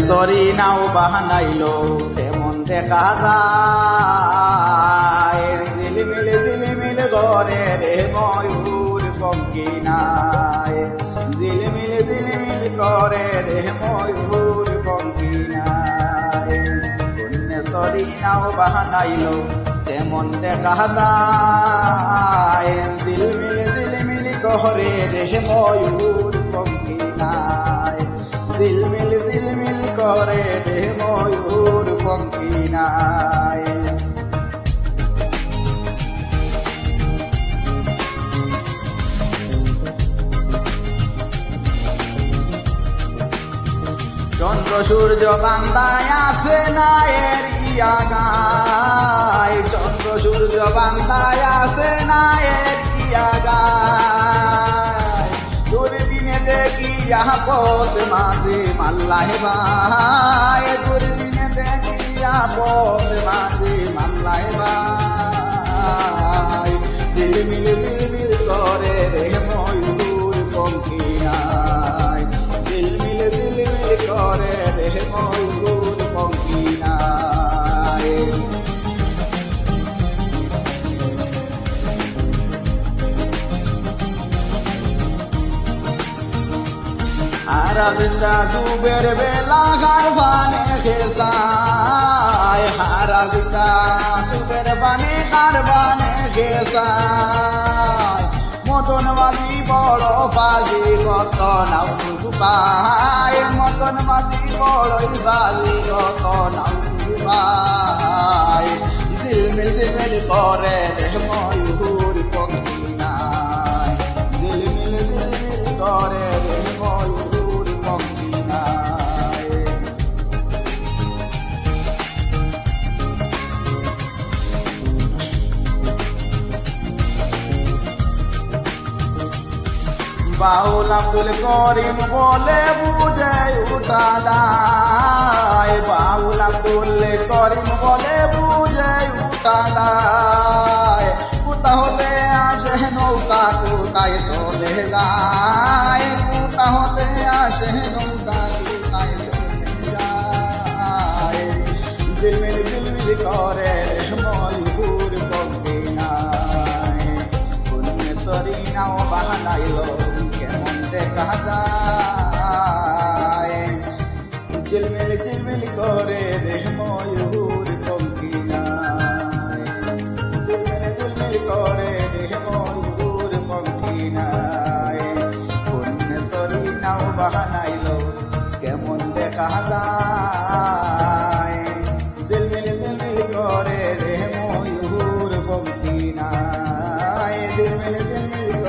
তরি নাও বাহানাইলো কেমন দেখা যায়, ঝিলমিল ঘরে রে ময়ূর পঙ্কি নাই, ঝিলমিল করে রে ময়ূর পঙ্কি নাই। তরি নাও বাহানাইলো কেমন দেখা যায়, ঝিলমিল করে রে ময়ূর পঙ্কি নাই, ঝিলমিল করে রে ময়ূর পঙ্কি নাই। চন্দ্র সূর্য বান্দায় আছে না এর গায়, চন্দ্র সূর্য বান্দায় আছে না এর গায়, দূরবীনে দেখি আপদ মাঝে মাল্লাহে ভাই, দূরবীনে দেখি আপদ মাঝে মাল্লাহে ভাই, ঝিলমিল করে রে ময়ূর পঙ্কি নাই, ঝিলমিল করে রে ময়ূর পঙ্কি নাই। হারা জিন্দা দুবের বেলা কারবানে খেসায়, হারা জিন্দা দুবের বানে কারবানে খেসায়, মতন বাজি বড় বাজি কত নাও পায়, মতন বাজি বড়ই বাজি কত নাও পায়, ঝিলমিল করে রে ময়ূর পঙ্কি নাই, ঝিলমিল করে রে ময়ূর পঙ্কি নাই। বাউল আব্দুল করিম বলে বুঝে উঠা দায়, বাউল আব্দুল করিম বলে বুঝে উঠা দায়, কোথা হতে আসে নৌকা কোথায় চলে যায়, কোথা হতে আসে নৌকা কোথায় চলে যায়, ঝিলমিল করে ময়ূর পঙ্কি নাই, তরি নাও বাহানাইলো কেমন দেখা যায়, ঝিলমিল করে রে ময়ূর পঙ্কি নাই, ঝিলমিল করে রে ময়ূর পঙ্কি নাই, তরি নাও বাহানাইলো কেমন দেখা যায়, ঝিলমিল করে রে ময়ূর পঙ্কি নাই, ঝিলমিল